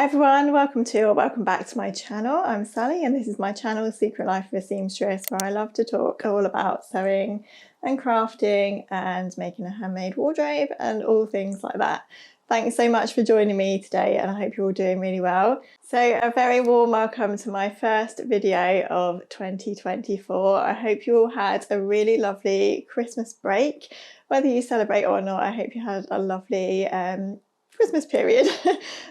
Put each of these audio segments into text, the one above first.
everyone, welcome back to my channel. I'm Sally and this is my channel Secret Life of a Seamstress, where I love to talk all about sewing and crafting and making a handmade wardrobe and all things like that. Thanks so much for joining me today and I hope you're all doing really well. So a very warm welcome to my first video of 2024. I hope you all had a really lovely Christmas break. Whether you celebrate or not, I hope you had a lovely Christmas period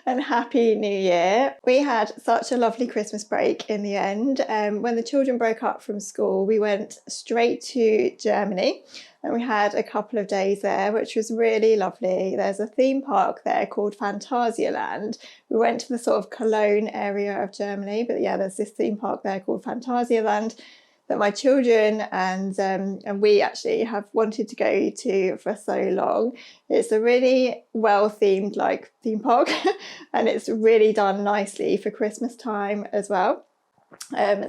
and happy new year. We had such a lovely Christmas break in the end. When the children broke up from school, we went straight to Germany and we had a couple of days there, which was really lovely. There's a theme park there called Phantasialand. We went to the sort of Cologne area of Germany, but yeah, there's this theme park there called Phantasialand that my children and we actually have wanted to go to for so long. It's a really well themed like theme park and it's really done nicely for Christmas time as well.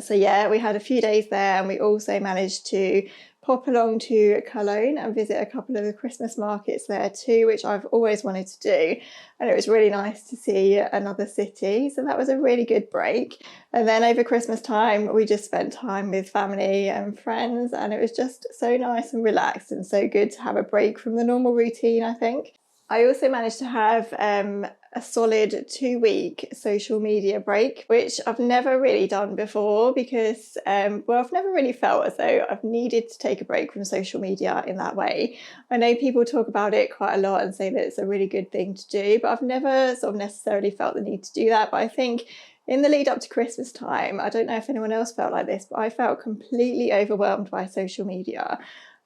So yeah, we had a few days there and we also managed to pop along to Cologne and visit a couple of the Christmas markets there too, which I've always wanted to do, and it was really nice to see another city, so that was a really good break. And then over Christmas time we just spent time with family and friends and it was just so nice and relaxed and so good to have a break from the normal routine, I think. I also managed to have a solid 2-week social media break, which I've never really done before because, well, I've never really felt as though I've needed to take a break from social media in that way. I know people talk about it quite a lot and say that it's a really good thing to do, but I've never sort of necessarily felt the need to do that. But I think in the lead up to Christmas time, I don't know if anyone else felt like this, but I felt completely overwhelmed by social media.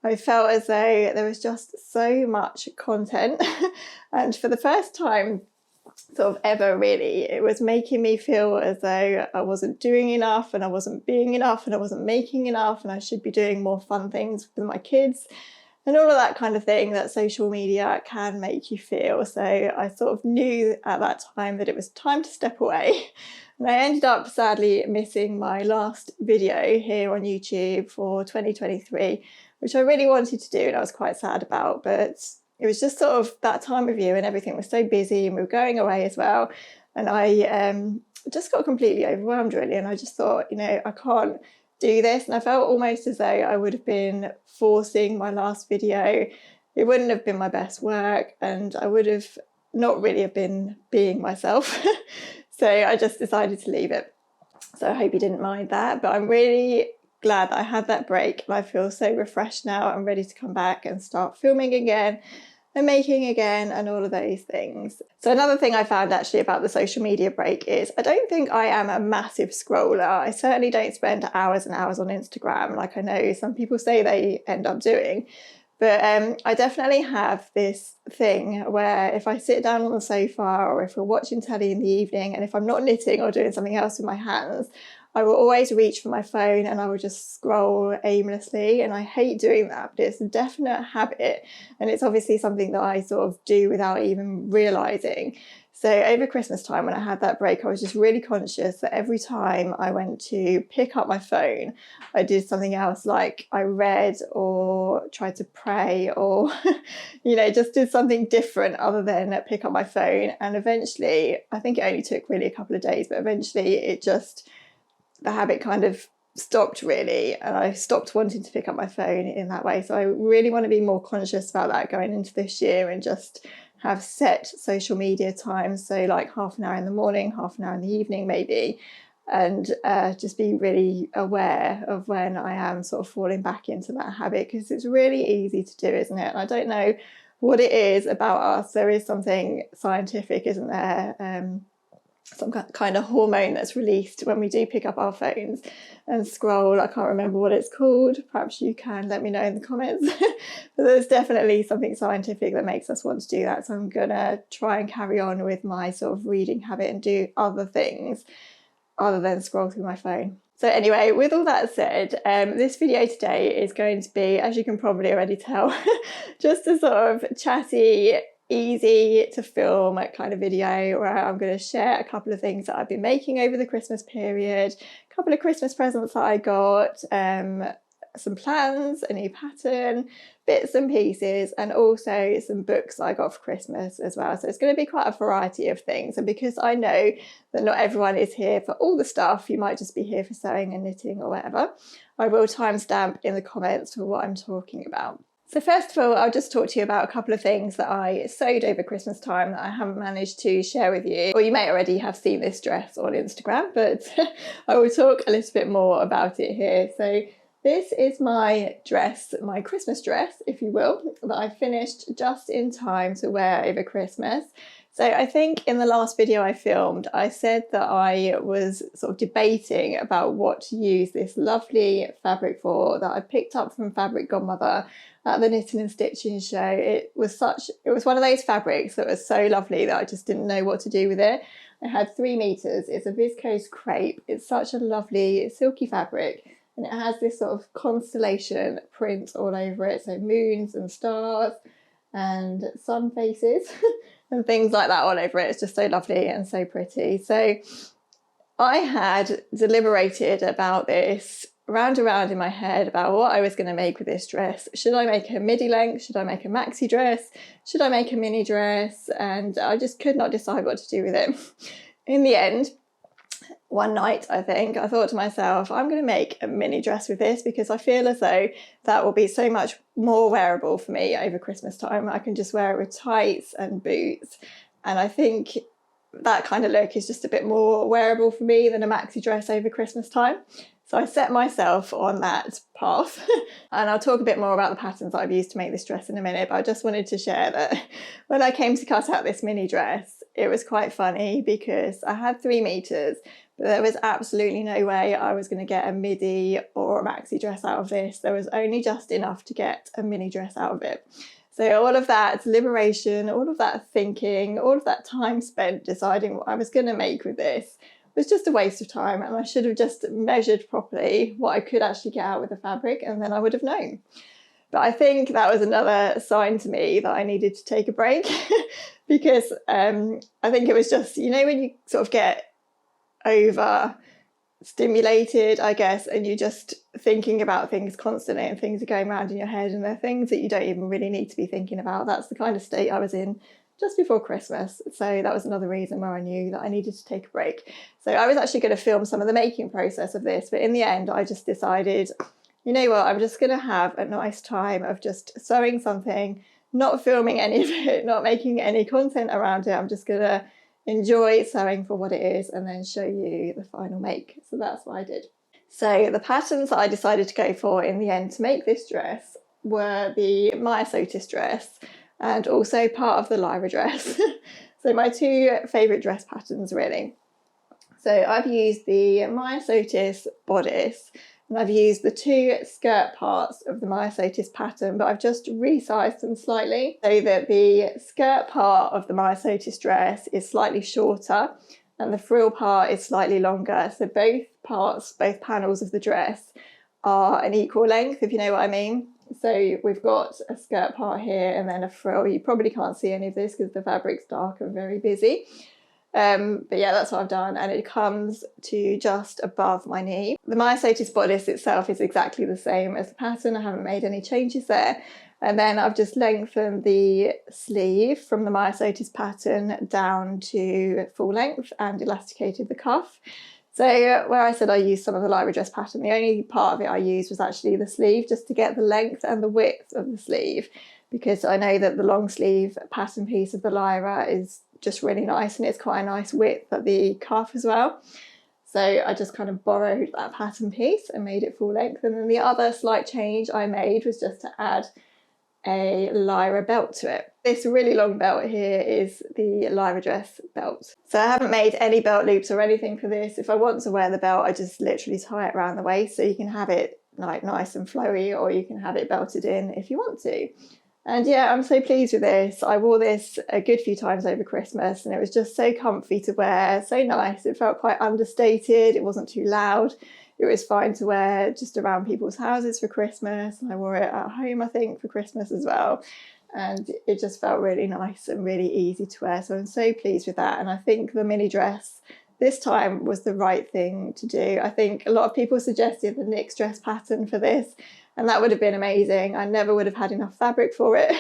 I felt as though there was just so much content and for the first time sort of ever really, it was making me feel as though I wasn't doing enough and I wasn't being enough and I wasn't making enough and I should be doing more fun things with my kids and all of that kind of thing that social media can make you feel. So I sort of knew at that time that it was time to step away. And I ended up sadly missing my last video here on YouTube for 2023, which I really wanted to do and I was quite sad about, but it was just sort of that time of year and everything was so busy and we were going away as well. And I just got completely overwhelmed really. And I just thought, you know, I can't do this. And I felt almost as though I would have been forcing my last video. It wouldn't have been my best work and I would have not really have been being myself. So I just decided to leave it. So I hope you didn't mind that, but I'm really glad that I had that break and I feel so refreshed now. I'm ready to come back and start filming again and making again and all of those things. So another thing I found actually about the social media break is I don't think I am a massive scroller. I certainly don't spend hours and hours on Instagram like I know some people say they end up doing. But I definitely have this thing where if I sit down on the sofa or if we're watching telly in the evening and if I'm not knitting or doing something else with my hands, I will always reach for my phone and I will just scroll aimlessly, and I hate doing that, but it's a definite habit and it's obviously something that I sort of do without even realising. So over Christmas time when I had that break, I was just really conscious that every time I went to pick up my phone, I did something else, like I read or tried to pray or, you know, just did something different other than pick up my phone. And eventually, I think it only took really a couple of days, but eventually the habit kind of stopped really and I stopped wanting to pick up my phone in that way. So I really want to be more conscious about that going into this year and just have set social media times, so like half an hour in the morning, half an hour in the evening maybe, and just be really aware of when I am sort of falling back into that habit, because it's really easy to do, isn't it? And I don't know what it is about us. There is something scientific, isn't there? Some kind of hormone that's released when we do pick up our phones and scroll. I can't remember what it's called. Perhaps you can let me know in the comments. But there's definitely something scientific that makes us want to do that. So I'm gonna try and carry on with my sort of reading habit and do other things other than scroll through my phone. So anyway, with all that said, this video today is going to be, as you can probably already tell, just a sort of chatty, easy to film kind of video where I'm going to share a couple of things that I've been making over the Christmas period, a couple of Christmas presents that I got, some plans, a new pattern, bits and pieces, and also some books I got for Christmas as well. So it's going to be quite a variety of things. And because I know that not everyone is here for all the stuff, you might just be here for sewing and knitting or whatever, I will timestamp in the comments for what I'm talking about. So first of all, I'll just talk to you about a couple of things that I sewed over Christmas time that I haven't managed to share with you. Or you may already have seen this dress on Instagram, but I will talk a little bit more about it here. So this is my dress, my Christmas dress, if you will, that I finished just in time to wear over Christmas. So I think in the last video I filmed, I said that I was sort of debating about what to use this lovely fabric for that I picked up from Fabric Godmother at the Knitting and Stitching show. It was one of those fabrics that was so lovely that I just didn't know what to do with it. It had 3 meters. It's a viscose crepe. It's such a lovely silky fabric, and it has this sort of constellation print all over it. So moons and stars and sun faces and things like that all over it. It's just so lovely and so pretty. So I had deliberated about this round and round in my head about what I was going to make with this dress. Should I make a midi length? Should I make a maxi dress? Should I make a mini dress? And I just could not decide what to do with it. In the end, one night, I thought to myself, I'm going to make a mini dress with this because I feel as though that will be so much more wearable for me over Christmas time. I can just wear it with tights and boots. And I think that kind of look is just a bit more wearable for me than a maxi dress over Christmas time. So I set myself on that path. And I'll talk a bit more about the patterns that I've used to make this dress in a minute, but I just wanted to share that when I came to cut out this mini dress, it was quite funny because I had 3 meters, but there was absolutely no way I was going to get a midi or a maxi dress out of this. There was only just enough to get a mini dress out of it. So all of that deliberation, all of that thinking, all of that time spent deciding what I was going to make with this was just a waste of time, and I should have just measured properly what I could actually get out with the fabric, and then I would have known. But I think that was another sign to me that I needed to take a break because I think it was just, you know, when you sort of get over stimulated, I guess, and you're just thinking about things constantly and things are going around in your head and they're things that you don't even really need to be thinking about. That's the kind of state I was in just before Christmas. So that was another reason where I knew that I needed to take a break. So I was actually going to film some of the making process of this, but in the end I just decided, you know what, I'm just going to have a nice time of just sewing something, not filming any of it, not making any content around it. I'm just going to enjoy sewing for what it is and then show you the final make. So that's what I did. So the patterns that I decided to go for in the end to make this dress were the Maya Sotis dress and also part of the Lyra dress. So my 2 favourite dress patterns really. So I've used the Maya Sotis bodice and I've used the 2 skirt parts of the Maya Sotis pattern, but I've just resized them slightly so that the skirt part of the Maya Sotis dress is slightly shorter and the frill part is slightly longer. So both parts, both panels of the dress are an equal length, if you know what I mean. So we've got a skirt part here and then a frill. You probably can't see any of this because the fabric's dark and very busy. But yeah, that's what I've done, and it comes to just above my knee. The Maya Sotis bodice itself is exactly the same as the pattern. I haven't made any changes there. And then I've just lengthened the sleeve from the Maya Sotis pattern down to full length and elasticated the cuff. So where I said I used some of the Lyra dress pattern, the only part of it I used was actually the sleeve, just to get the length and the width of the sleeve, because I know that the long sleeve pattern piece of the Lyra is just really nice and it's quite a nice width at the cuff as well. So I just kind of borrowed that pattern piece and made it full length. And then the other slight change I made was just to add a Lyra belt to it. This really long belt here is the Lyra dress belt. So I haven't made any belt loops or anything for this. If I want to wear the belt, I just literally tie it around the waist, so you can have it like nice and flowy, or you can have it belted in if you want to. And yeah, I'm so pleased with this. I wore this a good few times over Christmas and it was just so comfy to wear, so nice. It felt quite understated, it wasn't too loud. It was fine to wear just around people's houses for Christmas. And I wore it at home, I think, for Christmas as well. And it just felt really nice and really easy to wear. So I'm so pleased with that. And I think the mini dress this time was the right thing to do. I think a lot of people suggested the Nick's dress pattern for this. and that would have been amazing. I never would have had enough fabric for it,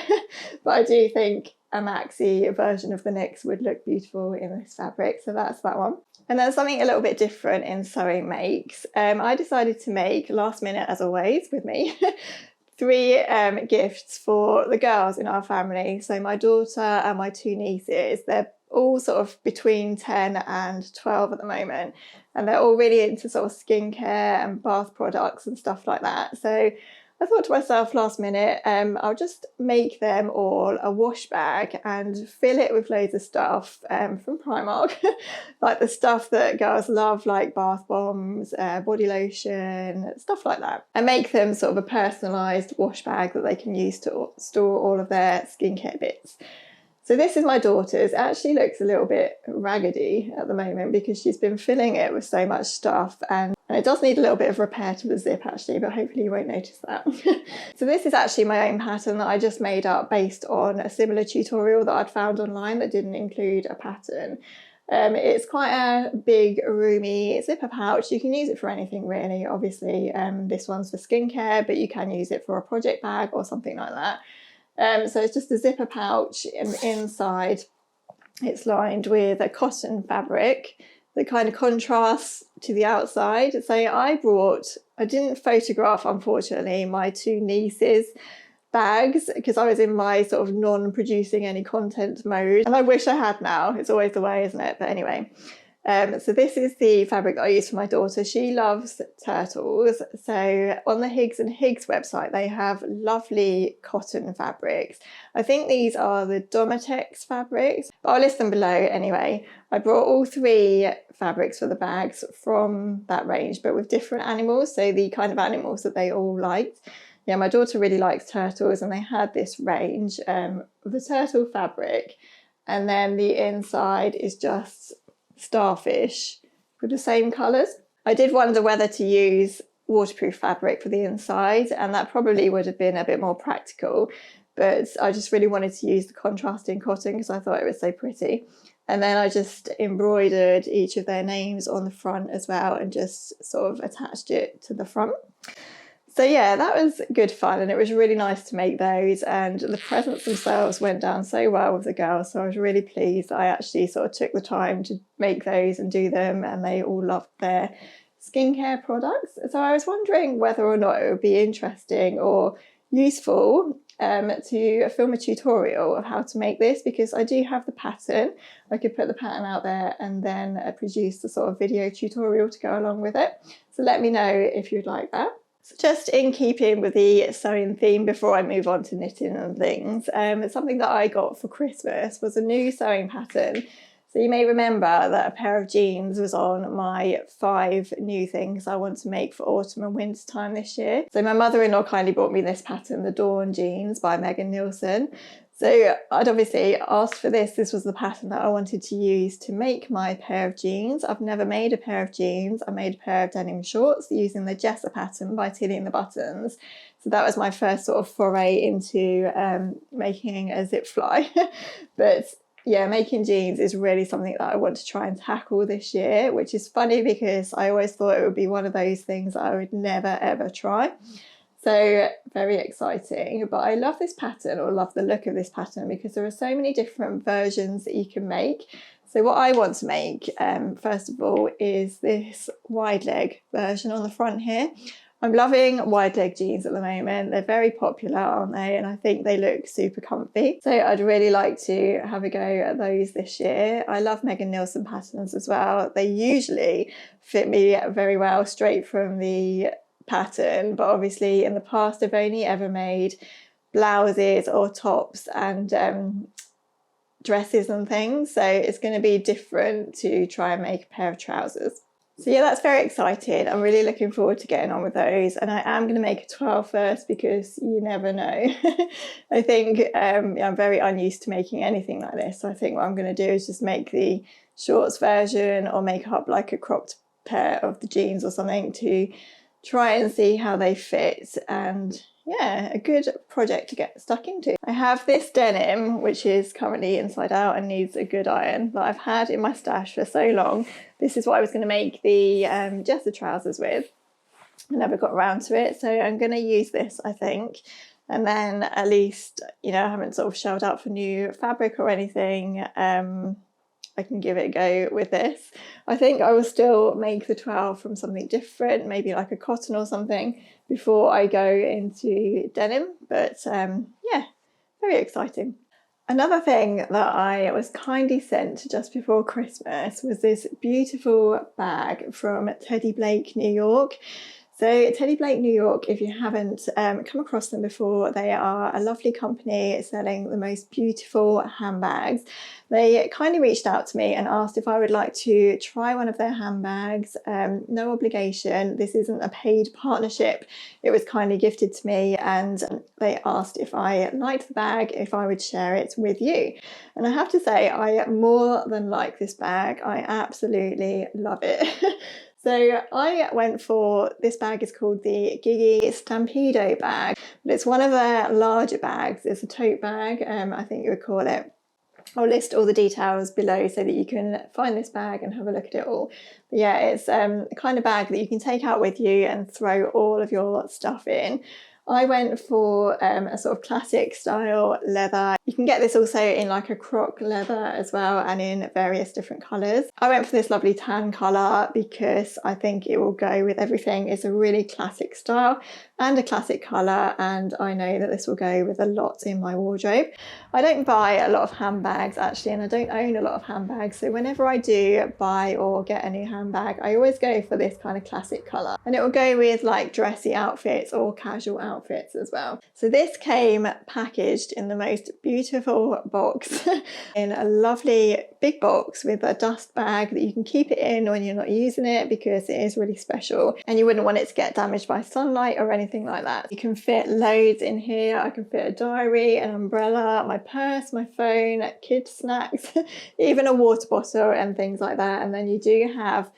but I do think a maxi version of the knits would look beautiful in this fabric, so that's that one. And then something a little bit different in sewing makes. I decided to make, last minute as always with me, 3 gifts for the girls in our family. So my daughter and my 2 nieces, they're all sort of between 10 and 12 at the moment, and they're all really into sort of skincare and bath products and stuff like that. So I thought to myself last minute, I'll just make them all a wash bag and fill it with loads of stuff from Primark, like the stuff that girls love, like bath bombs, body lotion, stuff like that, and make them sort of a personalised wash bag that they can use to store all of their skincare bits. So this is my daughter's. It actually looks a little bit raggedy at the moment because she's been filling it with so much stuff, and it does need a little bit of repair to the zip actually, but hopefully you won't notice that. So this is actually my own pattern that I just made up based on a similar tutorial that I'd found online that didn't include a pattern. It's quite a big, roomy zipper pouch. You can use it for anything really. Obviously, this one's for skincare, but you can use it for a project bag or something like that. So it's just a zipper pouch, and inside it's lined with a cotton fabric that kind of contrasts to the outside. So I didn't photograph, unfortunately, my 2 nieces' bags because I was in my sort of non-producing any content mode, and I wish I had now. It's always the way, isn't it? But anyway. So this is the fabric that I use for my daughter. She loves turtles. So on the Higgs and Higgs website, they have lovely cotton fabrics. I think these are the Domotex fabrics, but I'll list them below anyway. I brought all 3 fabrics for the bags from that range, but with different animals. So the kind of animals that they all liked. Yeah, my daughter really likes turtles, and they had this range of the turtle fabric, and then the inside is just starfish with the same colours. I did wonder whether to use waterproof fabric for the inside, and that probably would have been a bit more practical, but I just really wanted to use the contrasting cotton because I thought it was so pretty. And then I just embroidered each of their names on the front as well and just sort of attached it to the front. So yeah, that was good fun, and it was really nice to make those, and the presents themselves went down so well with the girls, so I was really pleased. I actually sort of took the time to make those and do them, and they all loved their skincare products. So I was wondering whether or not it would be interesting or useful to film a tutorial of how to make this, because I do have the pattern. I could put the pattern out there and then produce the sort of video tutorial to go along with it. So let me know if you'd like that. So just in keeping with the sewing theme before I move on to knitting and things, something that I got for Christmas was a new sewing pattern. So you may remember that a pair of jeans was on my 5 new things I want to make for autumn and winter time this year. So my mother-in-law kindly bought me this pattern, the Dawn jeans by Megan Nielsen. So I'd obviously asked for this. This was the pattern that I wanted to use to make my pair of jeans. I've never made a pair of jeans. I made a pair of denim shorts using the Jessa pattern by Tilly and the Buttons. So that was my first sort of foray into making a zip fly. But yeah, making jeans is really something that I want to try and tackle this year, which is funny because I always thought it would be one of those things that I would never ever try. So very exciting, but I love this pattern, or love the look of this pattern, because there are so many different versions that you can make. So what I want to make, first of all, is this wide leg version on the front here. I'm loving wide leg jeans at the moment. They're very popular, aren't they? And I think they look super comfy. So I'd really like to have a go at those this year. I love Megan Nielsen patterns as well. They usually fit me very well straight from the pattern, but obviously in the past I've only ever made blouses or tops and dresses and things, so it's going to be different to try and make a pair of trousers. So yeah, that's very exciting. I'm really looking forward to getting on with those, and I am going to make a 12 first because you never know. I think I'm very unused to making anything like this, so I think what I'm going to do is just make the shorts version or make up like a cropped pair of the jeans or something to try and see how they fit, and yeah, a good project to get stuck into. I have this denim, which is currently inside out and needs a good iron, that I've had in my stash for so long. This is what I was going to make the Jessa trousers with. I never got around to it, so I'm going to use this, I think. And then at least, you know, I haven't sort of shelled out for new fabric or anything. I can give it a go with this. I think I will still make the twirl from something different, maybe like a cotton or something, before I go into denim. But yeah, very exciting. Another thing that I was kindly sent just before Christmas was this beautiful bag from Teddy Blake, New York. So Teddy Blake New York, if you haven't come across them before, they are a lovely company selling the most beautiful handbags. They kindly reached out to me and asked if I would like to try one of their handbags. No obligation. This isn't a paid partnership. It was kindly gifted to me, and they asked if I liked the bag, if I would share it with you. And I have to say, I more than like this bag. I absolutely love it. So I went for, this bag is called the Gigi Stampedo bag, but it's one of their larger bags. It's a tote bag, I think you would call it. I'll list all the details below so that you can find this bag and have a look at it all. But yeah, it's the kind of bag that you can take out with you and throw all of your stuff in. I went for a sort of classic style leather. You can get this also in like a croc leather as well, and in various different colours. I went for this lovely tan colour because I think it will go with everything. It's a really classic style and a classic colour, and I know that this will go with a lot in my wardrobe. I don't buy a lot of handbags actually, and I don't own a lot of handbags, so whenever I do buy or get a new handbag, I always go for this kind of classic colour, and it will go with like dressy outfits or casual outfits as well. So this came packaged in the most beautiful box in a lovely big box with a dust bag that you can keep it in when you're not using it, because it is really special and you wouldn't want it to get damaged by sunlight or anything like that. You can fit loads in here. I can fit a diary, an umbrella, my purse, my phone, kids snacks, even a water bottle and things like that. And then you do have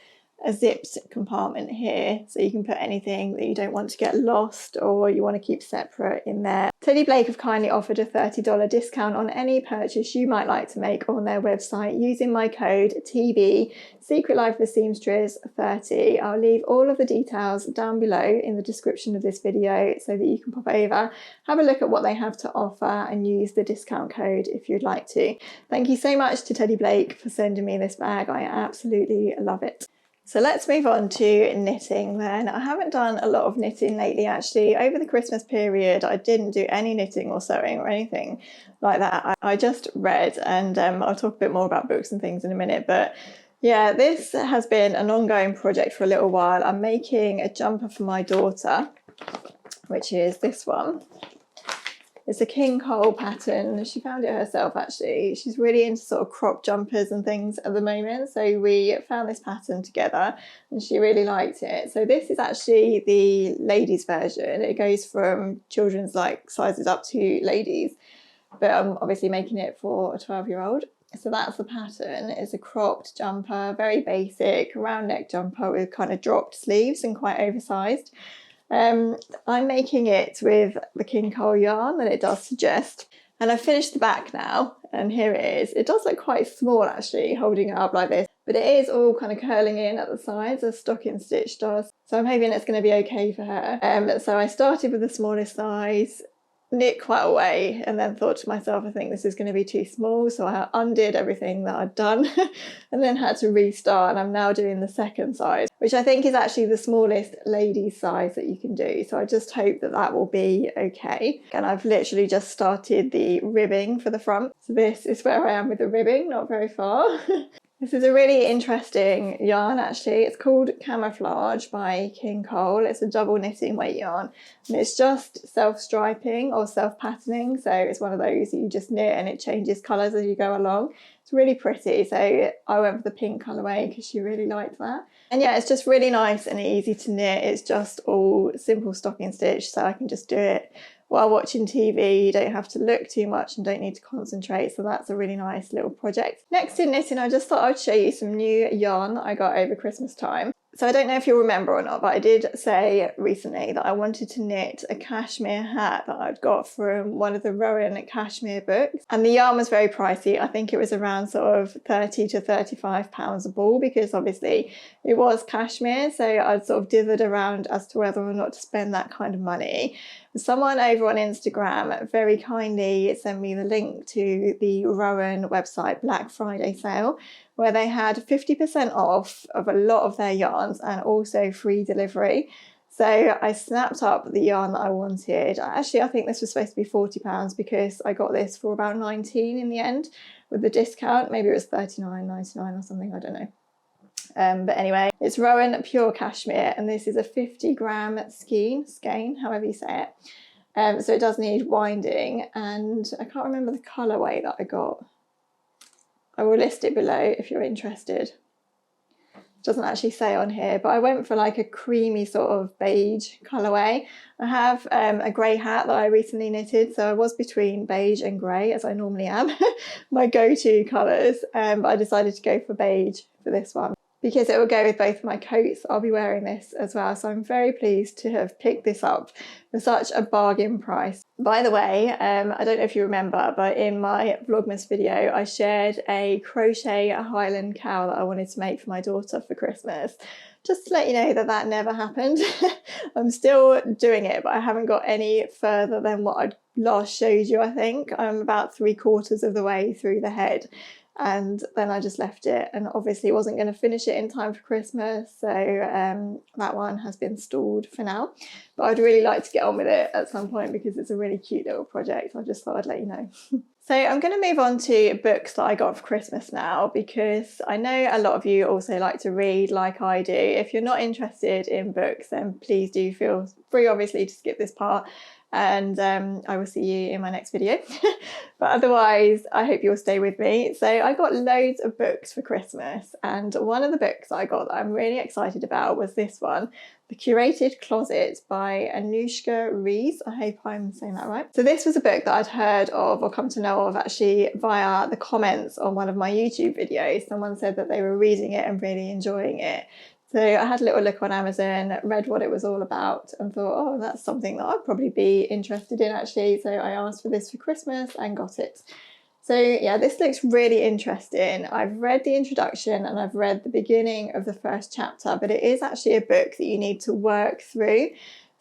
a zipped compartment here, so you can put anything that you don't want to get lost or you want to keep separate in there. Teddy Blake have kindly offered a $30 discount on any purchase you might like to make on their website using my code TB Secret Life of a Seamstress 30. I'll leave all of the details down below in the description of this video so that you can pop over, have a look at what they have to offer and use the discount code if you'd like to. Thank you so much to Teddy Blake for sending me this bag. I absolutely love it. So let's move on to knitting then. I haven't done a lot of knitting lately actually. Over the Christmas period I didn't do any knitting or sewing or anything like that. I just read, and I'll talk a bit more about books and things in a minute, but yeah, this has been an ongoing project for a little while. I'm making a jumper for my daughter, which is this one. It's a King Cole pattern. She found it herself actually. She's really into sort of crop jumpers and things at the moment. So we found this pattern together and she really liked it. So this is actually the ladies version. It goes from children's like sizes up to ladies. But I'm obviously making it for a 12-year-old. So that's the pattern. It's a cropped jumper, very basic, round neck jumper with kind of dropped sleeves and quite oversized. I'm making it with the King Cole yarn that it does suggest, and I've finished the back now, and here it is. It does look quite small actually, holding it up like this, but it is all kind of curling in at the sides as stocking stitch does, so I'm hoping it's going to be okay for her. So I started with the smallest size, knit quite a way, and then thought to myself, I think this is going to be too small, so I undid everything that I'd done and then had to restart, and I'm now doing the second size, which I think is actually the smallest ladies size that you can do, so I just hope that that will be okay. And I've literally just started the ribbing for the front, so this is where I am with the ribbing, not very far. This is a really interesting yarn actually. It's called Camouflage by King Cole. It's a double knitting weight yarn, and it's just self-striping or self-patterning, so it's one of those that you just knit and it changes colours as you go along. It's really pretty, so I went for the pink colourway because she really liked that. And yeah, it's just really nice and easy to knit. It's just all simple stocking stitch, so I can just do it while watching TV. You don't have to look too much and don't need to concentrate, so that's a really nice little project. Next in knitting, I just thought I'd show you some new yarn that I got over Christmas time. So I don't know if you'll remember or not, but I did say recently that I wanted to knit a cashmere hat that I'd got from one of the Rowan cashmere books. And the yarn was very pricey. I think it was around sort of 30 to 35 pounds a ball, because obviously it was cashmere. So I'd sort of dithered around as to whether or not to spend that kind of money. Someone over on Instagram very kindly sent me the link to the Rowan website Black Friday sale, where they had 50% off of a lot of their yarns and also free delivery. So I snapped up the yarn that I wanted. Actually, I think this was supposed to be £40 because I got this for about 19 in the end with the discount. Maybe it was 39.99 or something, I don't know. But anyway, it's Rowan Pure Cashmere, and this is a 50-gram skein, however you say it. So it does need winding, and I can't remember the colourway that I got. I will list it below if you're interested. It doesn't actually say on here, but I went for like a creamy sort of beige colourway. I have a grey hat that I recently knitted, so I was between beige and grey, as I normally am, my go-to colours, but I decided to go for beige for this one, because it will go with both of my coats. I'll be wearing this as well, so I'm very pleased to have picked this up for such a bargain price. By the way, I don't know if you remember, but in my Vlogmas video I shared a crochet Highland cow that I wanted to make for my daughter for Christmas. Just to let you know that that never happened. I'm still doing it, but I haven't got any further than what I last showed you, I think. I'm about 3/4 of the way through the head. And then I just left it, and obviously wasn't going to finish it in time for Christmas, so that one has been stalled for now. But I'd really like to get on with it at some point because it's a really cute little project. I just thought I'd let you know. So I'm going to move on to books that I got for Christmas now, because I know a lot of you also like to read like I do. If you're not interested in books, then please do feel free, obviously, to skip this part, and I will see you in my next video. But otherwise, I hope you'll stay with me. So I got loads of books for Christmas, and one of the books I got that I'm really excited about was this one, The Curated Closet by Anushka Rees. I hope I'm saying that right. So this was a book that I'd heard of or come to know of actually via the comments on one of my YouTube videos. Someone said that they were reading it and really enjoying it. So I had a little look on Amazon, read what it was all about, and thought, oh, that's something that I'd probably be interested in actually. So I asked for this for Christmas and got it. So yeah, this looks really interesting. I've read the introduction and I've read the beginning of the first chapter, but it is actually a book that you need to work through.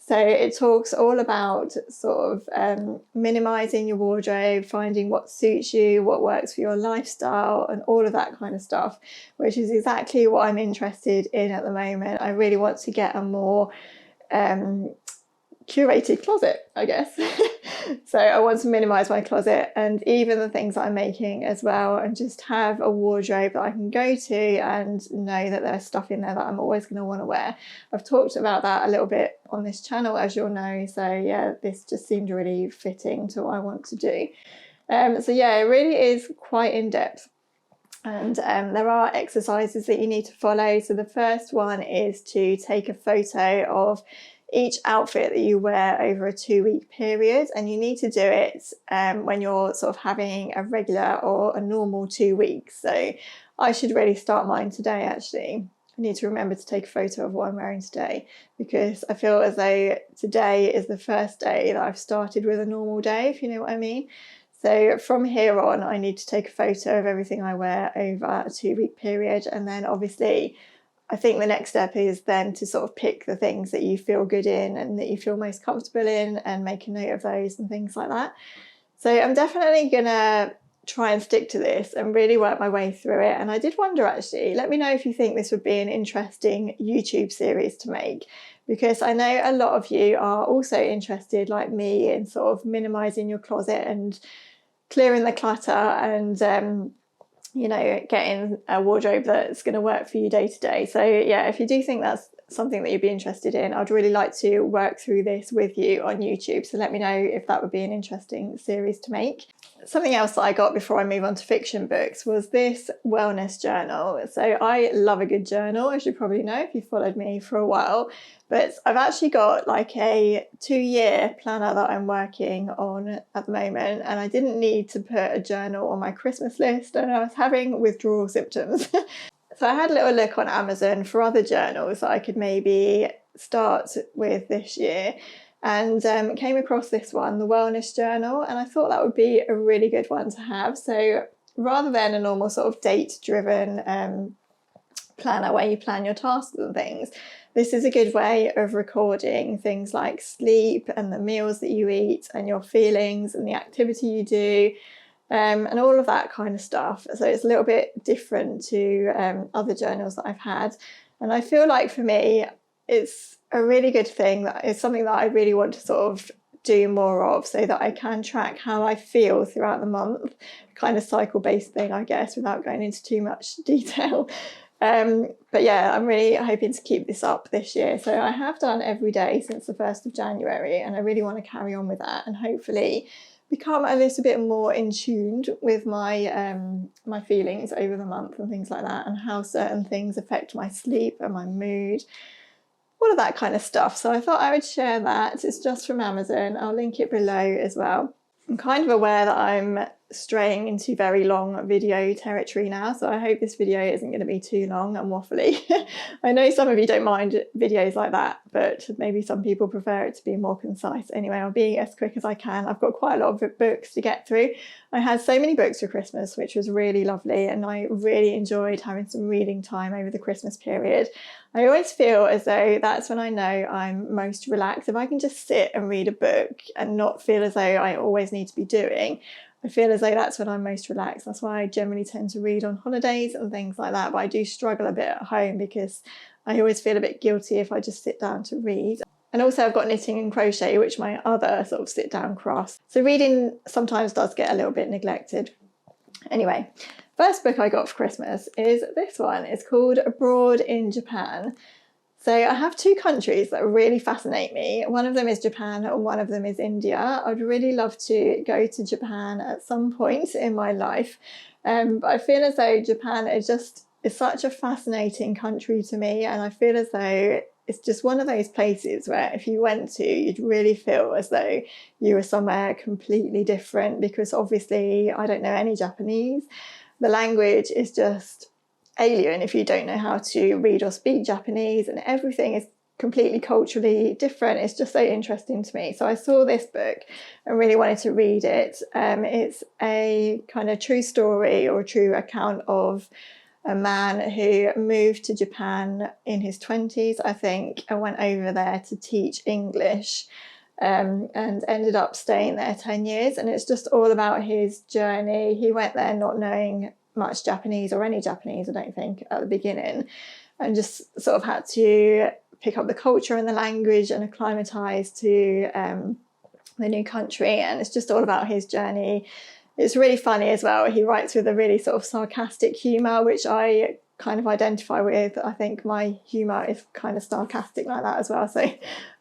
So it talks all about sort of minimizing your wardrobe, finding what suits you, what works for your lifestyle, and all of that kind of stuff, which is exactly what I'm interested in at the moment. I really want to get a more curated closet, I guess. So I want to minimize my closet and even the things that I'm making as well, and just have a wardrobe that I can go to and know that there's stuff in there that I'm always going to want to wear. I've talked about that a little bit on this channel, as you'll know, so yeah, this just seemed really fitting to what I want to do. So yeah, it really is quite in-depth. And there are exercises that you need to follow. So the first one is to take a photo of each outfit that you wear over a 2-week period, and you need to do it when you're sort of having a regular or a normal 2 weeks. So I should really start mine today actually. I need to remember to take a photo of what I'm wearing today, because I feel as though today is the first day that I've started with a normal day, if you know what I mean. So from here on, I need to take a photo of everything I wear over a 2-week period, and then obviously I think the next step is then to sort of pick the things that you feel good in and that you feel most comfortable in and make a note of those and things like that. So I'm definitely gonna try and stick to this and really work my way through it. And I did wonder actually, let me know if you think this would be an interesting YouTube series to make, because I know a lot of you are also interested, like me, in sort of minimizing your closet and clearing the clutter and you know, getting a wardrobe that's going to work for you day to day. So yeah, if you do think that's something that you'd be interested in, I'd really like to work through this with you on YouTube. So let me know if that would be an interesting series to make. Something else that I got before I move on to fiction books was this wellness journal. So I love a good journal, as you probably know if you've followed me for a while. But I've actually got like a 2-year planner that I'm working on at the moment, and I didn't need to put a journal on my Christmas list, and I was having withdrawal symptoms. So I had a little look on Amazon for other journals that I could maybe start with this year, and came across this one, the Wellness Journal, and I thought that would be a really good one to have. So rather than a normal sort of date-driven planner where you plan your tasks and things, this is a good way of recording things like sleep and the meals that you eat and your feelings and the activity you do, and all of that kind of stuff. So it's a little bit different to other journals that I've had. And I feel like for me, it's a really good thing, that is something that I really want to sort of do more of, so that I can track how I feel throughout the month, kind of cycle-based thing, I guess, without going into too much detail. But yeah, I'm really hoping to keep this up this year. So I have done every day since the 1st of January, and I really want to carry on with that and hopefully become a little bit more in tune with my my feelings over the month and things like that, and how certain things affect my sleep and my mood, all of that kind of stuff. So I thought I would share that. It's just from Amazon. I'll link it below as well. I'm kind of aware that I'm straying into very long video territory now, so I hope this video isn't going to be too long and waffly. I know some of you don't mind videos like that, but maybe some people prefer it to be more concise. Anyway, I'll be as quick as I can. I've got quite a lot of books to get through. I had so many books for Christmas, which was really lovely, and I really enjoyed having some reading time over the Christmas period. I always feel as though that's when I know I'm most relaxed. If I can just sit and read a book and not feel as though I always need to be doing, I feel as though that's when I'm most relaxed. That's why I generally tend to read on holidays and things like that. But I do struggle a bit at home because I always feel a bit guilty if I just sit down to read. And also I've got knitting and crochet, which are my other sort of sit down crafts. So reading sometimes does get a little bit neglected. Anyway, first book I got for Christmas is this one. It's called Abroad in Japan. So I have two countries that really fascinate me. One of them is Japan and one of them is India. I'd really love to go to Japan at some point in my life. But I feel as though Japan is such a fascinating country to me. And I feel as though it's just one of those places where if you went to, you'd really feel as though you were somewhere completely different, because obviously I don't know any Japanese. The language is just alien if you don't know how to read or speak Japanese, and everything is completely culturally different. It's just so interesting to me. So I saw this book and really wanted to read it. It's a kind of true story or a true account of a man who moved to Japan in his 20s, I think, and went over there to teach English, and ended up staying there 10 years. And it's just all about his journey. He went there not knowing much Japanese or any Japanese, I don't think, at the beginning, and just sort of had to pick up the culture and the language and acclimatise to the new country. And it's just all about his journey. It's really funny as well. He writes with a really sort of sarcastic humour, which I kind of identify with. I think my humour is kind of sarcastic like that as well. So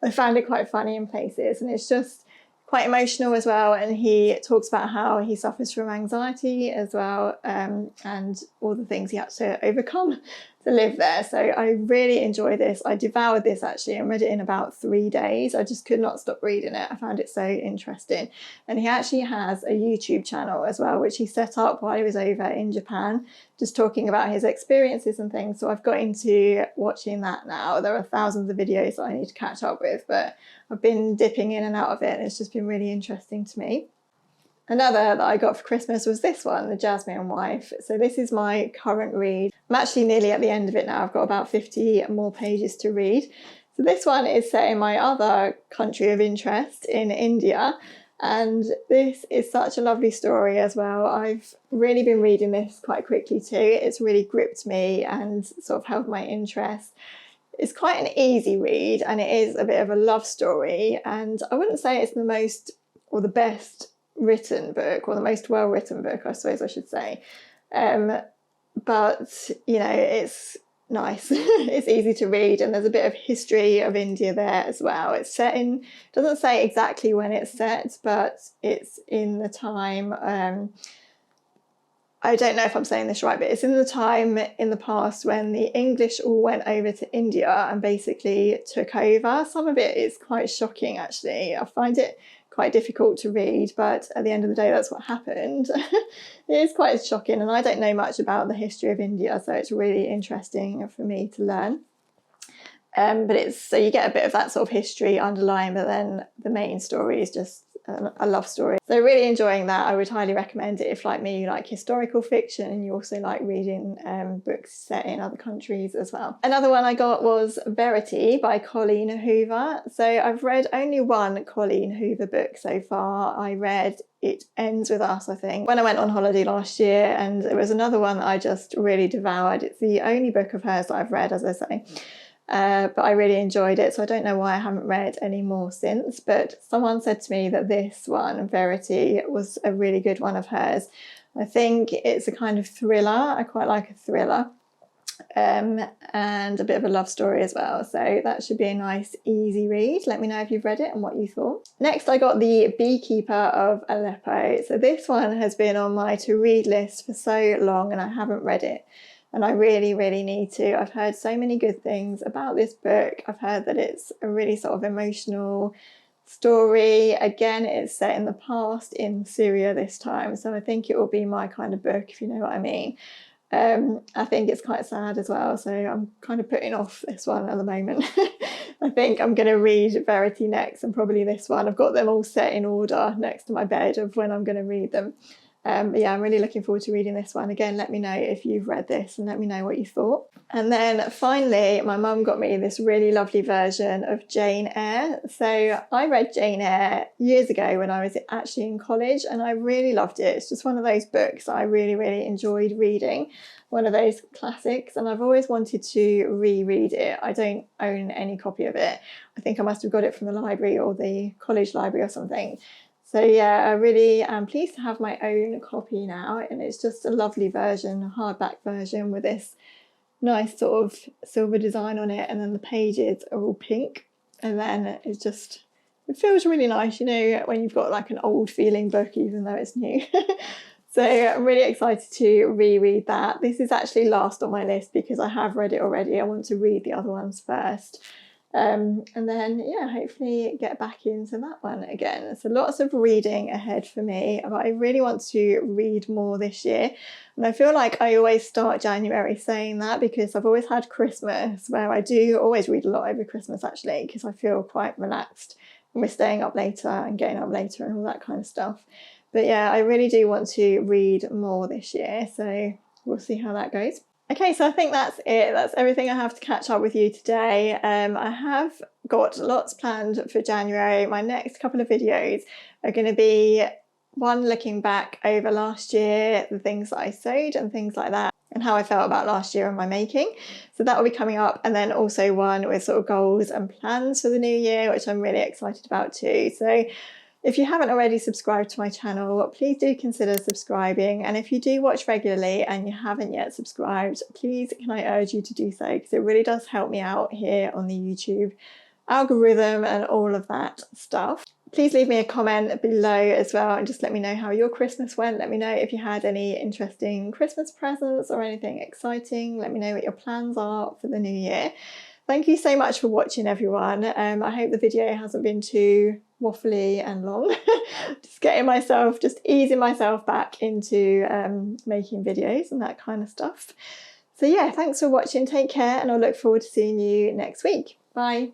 I found it quite funny in places, and it's just quite emotional as well. And he talks about how he suffers from anxiety as well, and all the things he had to overcome to live there. So I really enjoy this. I devoured this actually and read it in about 3 days. I just could not stop reading it. I found it so interesting. And he actually has a YouTube channel as well, which he set up while he was over in Japan, just talking about his experiences and things. So I've got into watching that now. There are thousands of videos that I need to catch up with, but I've been dipping in and out of it, and it's just been really interesting to me. Another that I got for Christmas was this one, The Jasmine Wife. So this is my current read. I'm actually nearly at the end of it now. I've got about 50 more pages to read. So this one is set in my other country of interest, in India. And this is such a lovely story as well. I've really been reading this quite quickly too. It's really gripped me and sort of held my interest. It's quite an easy read, and it is a bit of a love story. And I wouldn't say it's the most or the best written book, or the most well written book, I suppose I should say, but you know, it's nice. It's easy to read, and there's a bit of history of India there as well. It's set in, doesn't say exactly when it's set, but it's in the time, I don't know if I'm saying this right, but it's in the time in the past when the English all went over to India and basically took over. Some of it is quite shocking actually. I find it quite difficult to read, but at the end of the day that's what happened. It is quite shocking, and I don't know much about the history of India, so it's really interesting for me to learn. But it's, so you get a bit of that sort of history underlying, but then the main story is just a love story. So really enjoying that. I would highly recommend it if, like me, you like historical fiction and you also like reading books set in other countries as well. Another one I got was Verity by Colleen Hoover. So I've read only one Colleen Hoover book so far. I read It Ends With Us, I think, when I went on holiday last year, and it was another one that I just really devoured. It's the only book of hers that I've read, as I say. But I really enjoyed it, so I don't know why I haven't read any more since, but someone said to me that this one, Verity, was a really good one of hers. I think it's a kind of thriller. I quite like a thriller, and a bit of a love story as well, so that should be a nice easy read. Let me know if you've read it and what you thought. Next I got The Beekeeper of Aleppo. So this one has been on my to read list for so long and I haven't read it. And I really, really need to. I've heard so many good things about this book. I've heard that it's a really sort of emotional story. Again, it's set in the past in Syria this time. So I think it will be my kind of book, if you know what I mean. I think it's quite sad as well. So I'm kind of putting off this one at the moment. I think I'm going to read Verity next and probably this one. I've got them all set in order next to my bed of when I'm going to read them. But yeah, I'm really looking forward to reading this one. Again, let me know if you've read this and let me know what you thought. And then finally, my mum got me this really lovely version of Jane Eyre. So I read Jane Eyre years ago when I was actually in college and I really loved it. It's just one of those books that I really, really enjoyed reading. One of those classics, and I've always wanted to reread it. I don't own any copy of it. I think I must have got it from the library or the college library or something. So yeah, I really am pleased to have my own copy now, and it's just a lovely version, a hardback version with this nice sort of silver design on it, and then the pages are all pink, and then it's just, it feels really nice, you know, when you've got like an old feeling book even though it's new. So I'm really excited to reread that. This is actually last on my list because I have read it already. I want to read the other ones first. And then, yeah, hopefully get back into that one again. So lots of reading ahead for me, but I really want to read more this year. And I feel like I always start January saying that because I've always had Christmas where I do always read a lot over Christmas actually, because I feel quite relaxed and we're staying up later and getting up later and all that kind of stuff. But yeah, I really do want to read more this year, so we'll see how that goes. Okay, so I think that's it. That's everything I have to catch up with you today. I have got lots planned for January. My next couple of videos are going to be one looking back over last year, the things that I sewed and things like that, and how I felt about last year and my making. So that will be coming up, and then also one with sort of goals and plans for the new year, which I'm really excited about too. So if you haven't already subscribed to my channel, please do consider subscribing. And if you do watch regularly and you haven't yet subscribed, please can I urge you to do so, because it really does help me out here on the YouTube algorithm and all of that stuff. Please leave me a comment below as well and just let me know how your Christmas went. Let me know if you had any interesting Christmas presents or anything exciting. Let me know what your plans are for the new year. Thank you so much for watching, everyone. I hope the video hasn't been too waffly and long. Just easing myself back into making videos and that kind of stuff. So yeah, thanks for watching. Take care, and I'll look forward to seeing you next week. Bye.